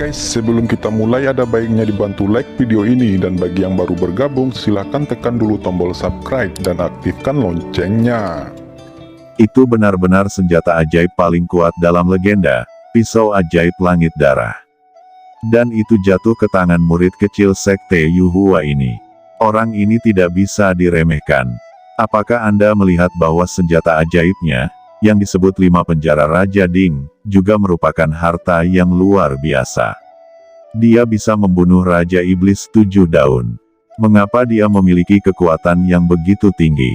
guys, sebelum kita mulai ada baiknya dibantu like video ini, dan bagi yang baru bergabung silahkan tekan dulu tombol subscribe dan aktifkan loncengnya. Itu benar-benar senjata ajaib paling kuat dalam legenda, pisau ajaib langit darah. Dan itu jatuh ke tangan murid kecil sekte Yuhua ini. Orang ini tidak bisa diremehkan. Apakah Anda melihat bahwa senjata ajaibnya, yang disebut 5 penjara Raja Ding, juga merupakan harta yang luar biasa. Dia bisa membunuh Raja Iblis 7 daun. Mengapa dia memiliki kekuatan yang begitu tinggi?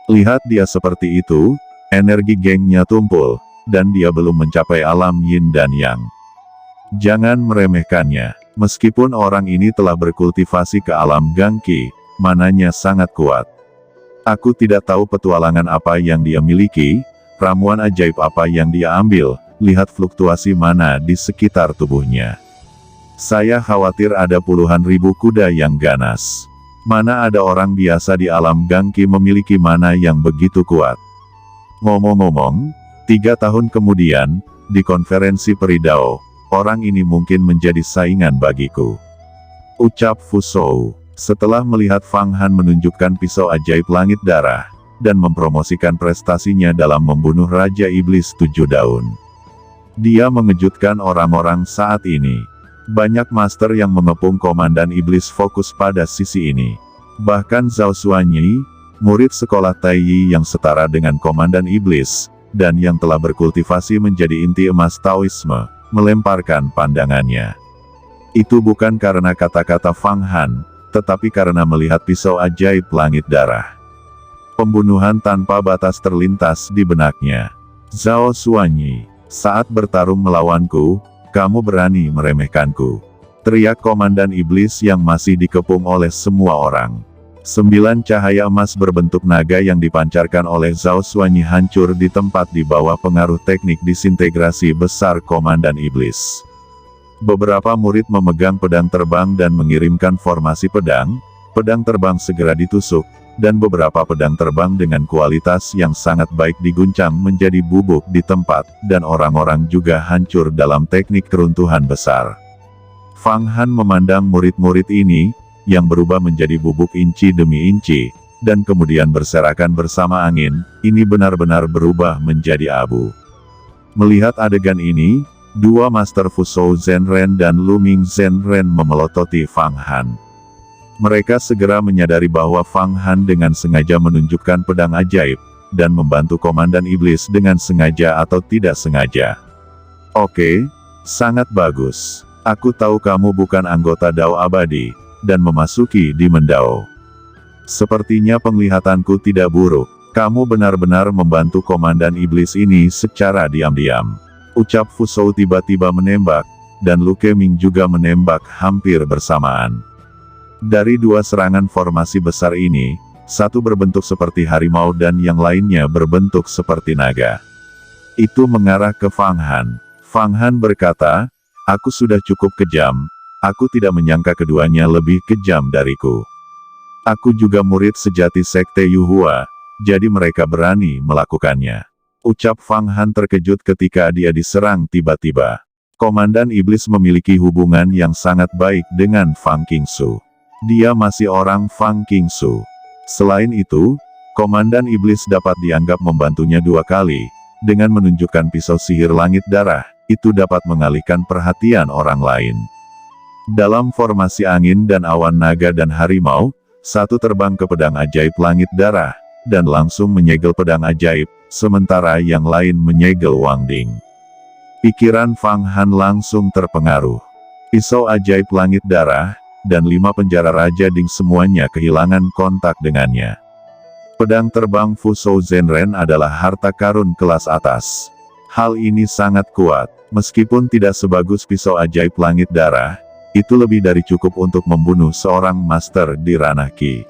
Lihat dia seperti itu, energi gengnya tumpul, dan dia belum mencapai alam yin dan yang. Jangan meremehkannya. Meskipun orang ini telah berkultivasi ke alam gangki, mananya sangat kuat. Aku tidak tahu petualangan apa yang dia miliki, ramuan ajaib apa yang dia ambil, lihat fluktuasi mana di sekitar tubuhnya. Saya khawatir ada puluhan ribu kuda yang ganas. Mana ada orang biasa di alam gangki memiliki mana yang begitu kuat. Ngomong-ngomong, 3 tahun kemudian, di konferensi Peridao, orang ini mungkin menjadi saingan bagiku. Ucap Fusou, setelah melihat Fang Han menunjukkan pisau ajaib langit darah, dan mempromosikan prestasinya dalam membunuh Raja Iblis 7 daun. Dia mengejutkan orang-orang saat ini. Banyak master yang mengepung Komandan Iblis fokus pada sisi ini. Bahkan Zhao Xuanyi, murid sekolah Taiyi yang setara dengan Komandan Iblis, dan yang telah berkultivasi menjadi inti emas Taoisme, melemparkan pandangannya. Itu bukan karena kata-kata Fang Han, tetapi karena melihat pisau ajaib langit darah. Pembunuhan tanpa batas terlintas di benaknya. Zhao Xuanyi, saat bertarung melawanku, kamu berani meremehkanku. Teriak Komandan Iblis yang masih dikepung oleh semua orang. 9 cahaya emas berbentuk naga yang dipancarkan oleh Zhao Xuanyi hancur di tempat di bawah pengaruh teknik disintegrasi besar Komandan Iblis. Beberapa murid memegang pedang terbang dan mengirimkan formasi pedang. Pedang terbang segera ditusuk, dan beberapa pedang terbang dengan kualitas yang sangat baik diguncang menjadi bubuk di tempat, dan orang-orang juga hancur dalam teknik keruntuhan besar. Fang Han memandang murid-murid ini, yang berubah menjadi bubuk inci demi inci, dan kemudian berserakan bersama angin, ini benar-benar berubah menjadi abu. Melihat adegan ini, 2 Master Fusou Zhenren dan Luming Zhenren memelototi Fang Han. Mereka segera menyadari bahwa Fang Han dengan sengaja menunjukkan pedang ajaib, dan membantu Komandan Iblis dengan sengaja atau tidak sengaja. Oke, sangat bagus. Aku tahu kamu bukan anggota Dao Abadi, dan memasuki Demon Dao. Sepertinya penglihatanku tidak buruk. Kamu benar-benar membantu Komandan Iblis ini secara diam-diam. Ucap Fusou tiba-tiba menembak, dan Lu Keming juga menembak hampir bersamaan. Dari 2 serangan formasi besar ini, satu berbentuk seperti harimau dan yang lainnya berbentuk seperti naga. Itu mengarah ke Fang Han. Fang Han berkata, aku sudah cukup kejam, aku tidak menyangka keduanya lebih kejam dariku. Aku juga murid sejati sekte Yuhua, jadi mereka berani melakukannya. Ucap Fang Han terkejut ketika dia diserang tiba-tiba. Komandan Iblis memiliki hubungan yang sangat baik dengan Fang Qingsu. Dia masih orang Fang Qingsu. Selain itu, Komandan Iblis dapat dianggap membantunya 2 kali. Dengan menunjukkan pisau sihir langit darah, itu dapat mengalihkan perhatian orang lain. Dalam formasi angin dan awan naga dan harimau, satu terbang ke pedang ajaib langit darah, dan langsung menyegel pedang ajaib, sementara yang lain menyegel Wang Ding. Pikiran Fang Han langsung terpengaruh. Pisau ajaib langit darah, dan 5 penjara Raja Ding semuanya kehilangan kontak dengannya. Pedang terbang Fusou Zhenren adalah harta karun kelas atas. Hal ini sangat kuat, meskipun tidak sebagus pisau ajaib langit darah, itu lebih dari cukup untuk membunuh seorang master di ranah Qi.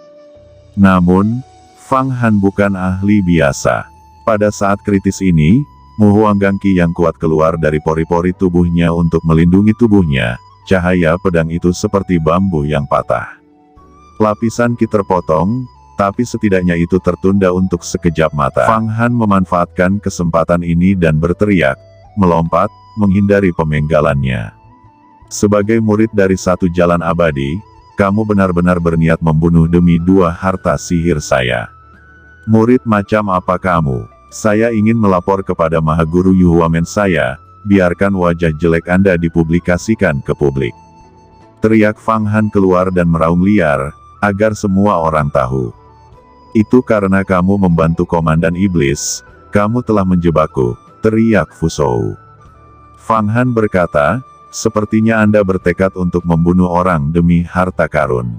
Namun, Fang Han bukan ahli biasa. Pada saat kritis ini, Mu Huang Gangqi yang kuat keluar dari pori-pori tubuhnya untuk melindungi tubuhnya. Cahaya pedang itu seperti bambu yang patah. Lapisan Qi terpotong, tapi setidaknya itu tertunda untuk sekejap mata. Fang Han memanfaatkan kesempatan ini dan berteriak, melompat, menghindari pemenggalannya. Sebagai murid dari satu jalan abadi, kamu benar-benar berniat membunuh demi 2 harta sihir saya. Murid macam apa kamu? Saya ingin melapor kepada Mahaguru Yuhuamen saya, biarkan wajah jelek Anda dipublikasikan ke publik. Teriak Fang Han keluar dan meraung liar, agar semua orang tahu. Itu karena kamu membantu Komandan Iblis, kamu telah menjebakku, teriak Fusou. Fang Han berkata, sepertinya Anda bertekad untuk membunuh orang demi harta karun.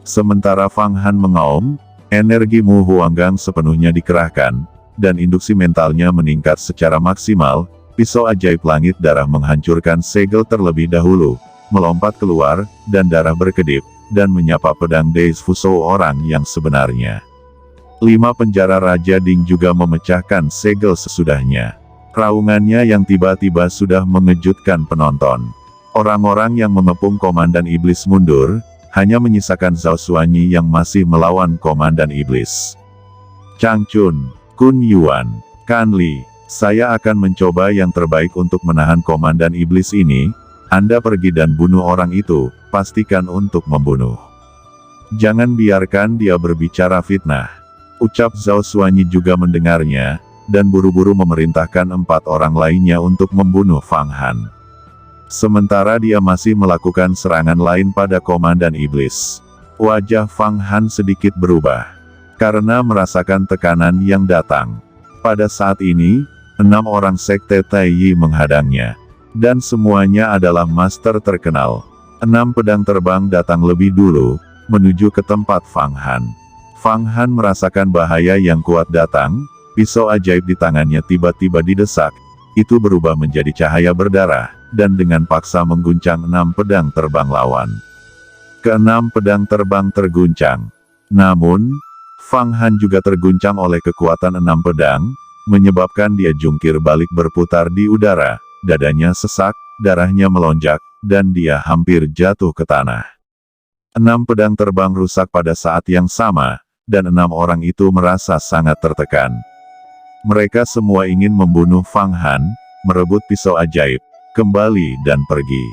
Sementara Fang Han mengaum, energi Mu Huanggang sepenuhnya dikerahkan, dan induksi mentalnya meningkat secara maksimal. Pisau ajaib langit darah menghancurkan segel terlebih dahulu, melompat keluar, dan darah berkedip, dan menyapa pedang Deis Fusou orang yang sebenarnya. 5 penjara Raja Ding juga memecahkan segel sesudahnya. Raungannya yang tiba-tiba sudah mengejutkan penonton. Orang-orang yang mengepung Komandan Iblis mundur, hanya menyisakan Zhao Xuanyi yang masih melawan Komandan Iblis. Chang Chun, Kun Yuan, Kan Li, saya akan mencoba yang terbaik untuk menahan Komandan Iblis ini. Anda pergi dan bunuh orang itu, pastikan untuk membunuh. Jangan biarkan dia berbicara fitnah. Ucap Zhao Xuanyi juga mendengarnya, dan buru-buru memerintahkan 4 orang lainnya untuk membunuh Fang Han. Sementara dia masih melakukan serangan lain pada Komandan Iblis. Wajah Fang Han sedikit berubah, karena merasakan tekanan yang datang. Pada saat ini, 6 orang sekte Taiyi menghadangnya. Dan semuanya adalah master terkenal. 6 pedang terbang datang lebih dulu, menuju ke tempat Fang Han. Fang Han merasakan bahaya yang kuat datang. Pisau ajaib di tangannya tiba-tiba didesak, itu berubah menjadi cahaya berdarah, dan dengan paksa mengguncang 6 pedang terbang lawan. Ke-6 pedang terbang terguncang. Namun, Fang Han juga terguncang oleh kekuatan 6 pedang, menyebabkan dia jungkir balik berputar di udara, dadanya sesak, darahnya melonjak, dan dia hampir jatuh ke tanah. 6 pedang terbang rusak pada saat yang sama, dan 6 orang itu merasa sangat tertekan. Mereka semua ingin membunuh Fang Han, merebut pisau ajaib, kembali dan pergi.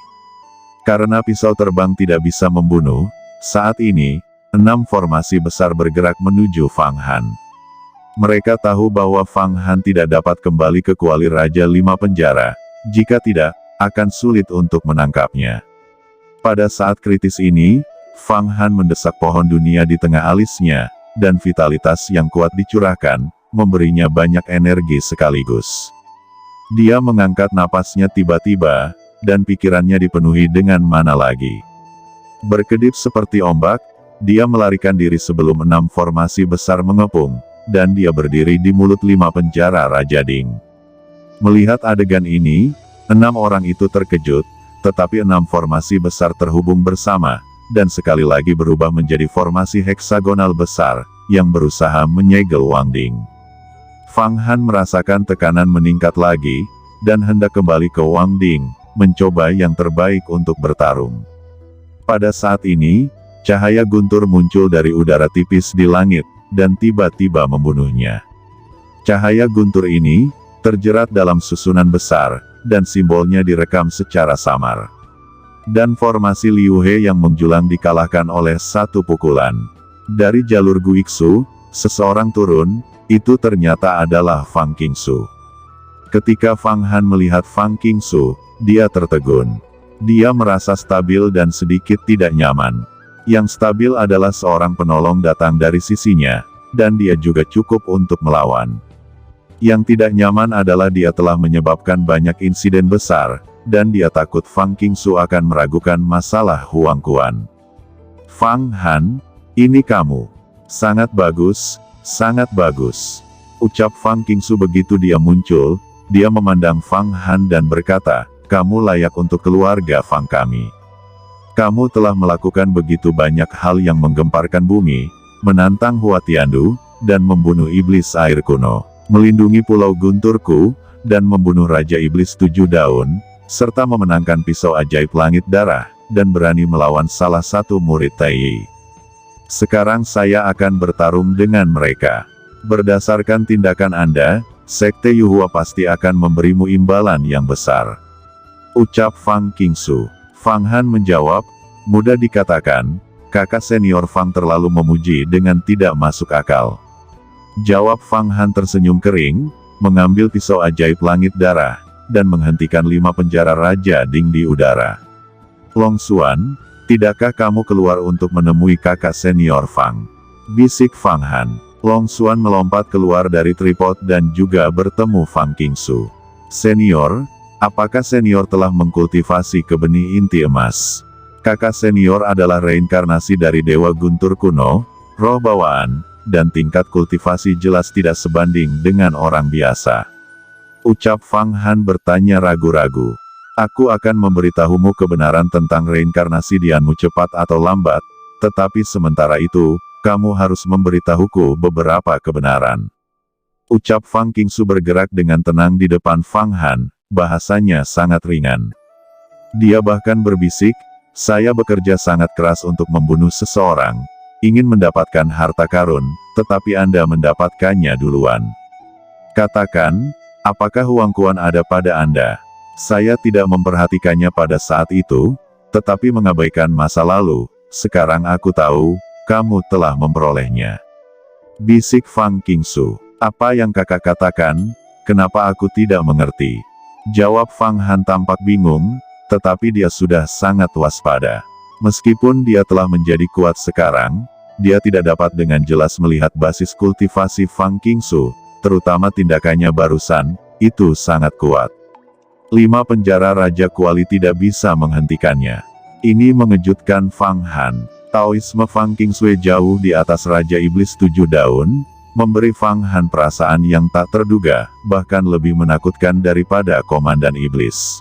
Karena pisau terbang tidak bisa membunuh, saat ini, 6 formasi besar bergerak menuju Fang Han. Mereka tahu bahwa Fang Han tidak dapat kembali ke kuali Raja 5 penjara, jika tidak, akan sulit untuk menangkapnya. Pada saat kritis ini, Fang Han mendesak pohon dunia di tengah alisnya, dan vitalitas yang kuat dicurahkan, memberinya banyak energi sekaligus. Dia mengangkat napasnya tiba-tiba, dan pikirannya dipenuhi dengan mana lagi. Berkedip seperti ombak, dia melarikan diri sebelum 6 formasi besar mengepung, dan dia berdiri di mulut 5 penjara Raja Ding. Melihat adegan ini, 6 orang itu terkejut, tetapi 6 formasi besar terhubung bersama, dan sekali lagi berubah menjadi formasi heksagonal besar, yang berusaha menyegel Wang Ding. Fang Han merasakan tekanan meningkat lagi, dan hendak kembali ke Wang Ding, mencoba yang terbaik untuk bertarung. Pada saat ini, cahaya guntur muncul dari udara tipis di langit, dan tiba-tiba membunuhnya. Cahaya guntur ini, terjerat dalam susunan besar, dan simbolnya direkam secara samar. Dan formasi Liu He yang menjulang dikalahkan oleh 1 pukulan. Dari jalur Guixu, seseorang turun, itu ternyata adalah Fang Qingsu. Ketika Fang Han melihat Fang Qingsu, dia tertegun. Dia merasa stabil dan sedikit tidak nyaman. Yang stabil adalah seorang penolong datang dari sisinya, dan dia juga cukup untuk melawan. Yang tidak nyaman adalah dia telah menyebabkan banyak insiden besar, dan dia takut Fang Qingsu akan meragukan masalah Huang Quan. Fang Han, ini kamu. Sangat bagus, sangat bagus. Ucap Fang Qingsu begitu dia muncul, dia memandang Fang Han dan berkata, kamu layak untuk keluarga Fang kami. Kamu telah melakukan begitu banyak hal yang menggemparkan bumi, menantang Hua Tiandu, dan membunuh iblis air kuno, melindungi pulau gunturku, dan membunuh Raja Iblis 7 daun, serta memenangkan pisau ajaib langit darah, dan berani melawan salah satu murid Taiyi. Sekarang saya akan bertarung dengan mereka. Berdasarkan tindakan Anda, Sekte Yuhua pasti akan memberimu imbalan yang besar. Ucap Fang Qingsu. Fang Han menjawab, mudah dikatakan, kakak senior Fang terlalu memuji dengan tidak masuk akal. Jawab Fang Han tersenyum kering, mengambil pisau ajaib langit darah, dan menghentikan 5 penjara Raja Ding di udara. Long Xuan, tidakkah kamu keluar untuk menemui kakak senior Fang? Bisik Fang Han. Long Xuan melompat keluar dari tripod dan juga bertemu Fang Qingsu. Senior, apakah senior telah mengkultivasi ke benih inti emas? Kakak senior adalah reinkarnasi dari Dewa Guntur kuno, roh bawaan, dan tingkat kultivasi jelas tidak sebanding dengan orang biasa. Ucap Fang Han bertanya ragu-ragu. Aku akan memberitahumu kebenaran tentang reinkarnasi Dianmu cepat atau lambat, tetapi sementara itu, kamu harus memberitahuku beberapa kebenaran. Ucap Fang Qingsu bergerak dengan tenang di depan Fang Han, bahasanya sangat ringan. Dia bahkan berbisik, saya bekerja sangat keras untuk membunuh seseorang, ingin mendapatkan harta karun, tetapi Anda mendapatkannya duluan. Katakan, apakah uang kuan ada pada Anda? Saya tidak memperhatikannya pada saat itu, tetapi mengabaikan masa lalu, sekarang aku tahu, kamu telah memperolehnya. Bisik Fang Qingsu, apa yang kakak katakan, kenapa aku tidak mengerti? Jawab Fang Han tampak bingung, tetapi dia sudah sangat waspada. Meskipun dia telah menjadi kuat sekarang, dia tidak dapat dengan jelas melihat basis kultivasi Fang Qingsu, terutama tindakannya barusan, itu sangat kuat. 5 penjara Raja Kuali tidak bisa menghentikannya. Ini mengejutkan Fang Han. Taoisme Fang Qingsu jauh di atas Raja Iblis 7 daun, memberi Fang Han perasaan yang tak terduga, bahkan lebih menakutkan daripada Komandan Iblis.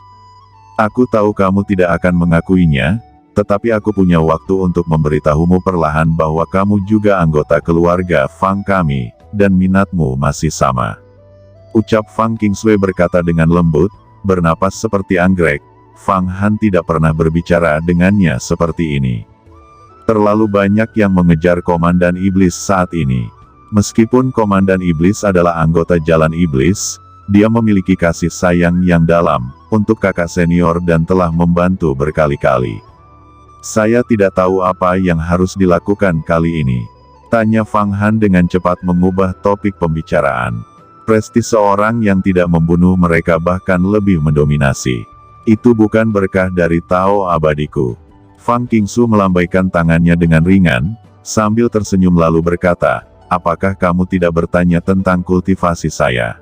Aku tahu kamu tidak akan mengakuinya, tetapi aku punya waktu untuk memberitahumu perlahan bahwa kamu juga anggota keluarga Fang kami, dan minatmu masih sama. Ucap Fang Qingsu berkata dengan lembut, bernapas seperti anggrek. Fang Han tidak pernah berbicara dengannya seperti ini. Terlalu banyak yang mengejar Komandan Iblis saat ini. Meskipun Komandan Iblis adalah anggota Jalan Iblis, dia memiliki kasih sayang yang dalam untuk kakak senior dan telah membantu berkali-kali. Saya tidak tahu apa yang harus dilakukan kali ini. Tanya Fang Han dengan cepat mengubah topik pembicaraan. Prestis seorang yang tidak membunuh mereka bahkan lebih mendominasi. Itu bukan berkah dari Tao abadiku. Fang Qingsu melambaikan tangannya dengan ringan, sambil tersenyum lalu berkata, apakah kamu tidak bertanya tentang kultivasi saya?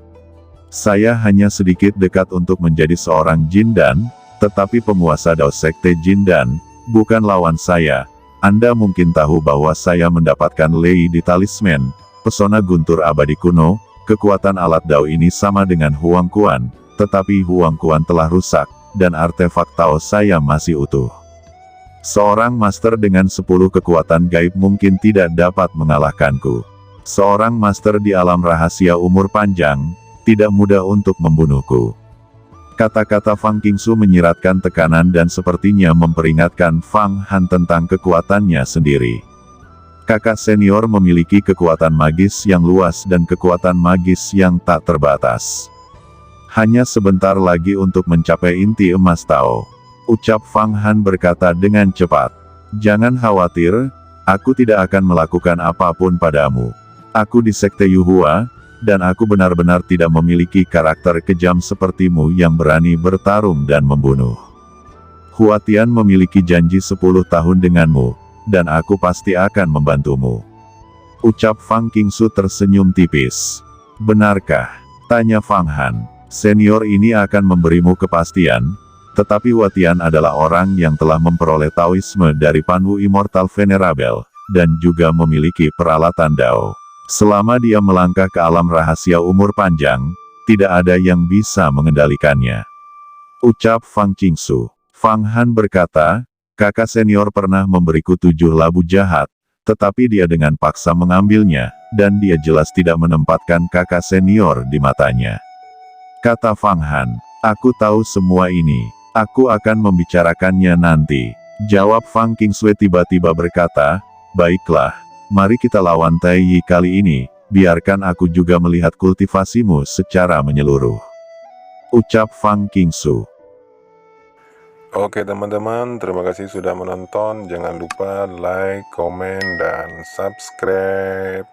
Saya hanya sedikit dekat untuk menjadi seorang Jindan, tetapi penguasa Dao Sekte Jindan, bukan lawan saya. Anda mungkin tahu bahwa saya mendapatkan Lei di talisman, pesona guntur abadi kuno, kekuatan alat Dao ini sama dengan Huang Kuan, tetapi Huang Kuan telah rusak, dan artefak Tao saya masih utuh. Seorang master dengan 10 kekuatan gaib mungkin tidak dapat mengalahkanku. Seorang master di alam rahasia umur panjang, tidak mudah untuk membunuhku. Kata-kata Fang Qingsu menyiratkan tekanan dan sepertinya memperingatkan Fang Han tentang kekuatannya sendiri. Kakak senior memiliki kekuatan magis yang luas dan kekuatan magis yang tak terbatas. Hanya sebentar lagi untuk mencapai inti emas Tao. Ucap Fang Han berkata dengan cepat. Jangan khawatir, aku tidak akan melakukan apapun padamu. Aku di Sekte Yuhua, dan aku benar-benar tidak memiliki karakter kejam sepertimu yang berani bertarung dan membunuh. Huatian memiliki janji 10 tahun denganmu, dan aku pasti akan membantumu. Ucap Fang Qingsu tersenyum tipis. Benarkah? Tanya Fang Han. Senior ini akan memberimu kepastian, tetapi Huatian adalah orang yang telah memperoleh Taoisme dari Panwu Immortal Venerable, dan juga memiliki peralatan Dao. Selama dia melangkah ke alam rahasia umur panjang, tidak ada yang bisa mengendalikannya. Ucap Fang Qingsu. Fang Han berkata, kakak senior pernah memberiku 7 labu jahat, tetapi dia dengan paksa mengambilnya, dan dia jelas tidak menempatkan kakak senior di matanya. Kata Fang Han, aku tahu semua ini, aku akan membicarakannya nanti. Jawab Fang Qingsu tiba-tiba berkata, baiklah, mari kita lawan Tai Yi kali ini, biarkan aku juga melihat kultivasimu secara menyeluruh. Ucap Fang Qingsu. Oke teman-teman, terima kasih sudah menonton. Jangan lupa like, komen, dan subscribe.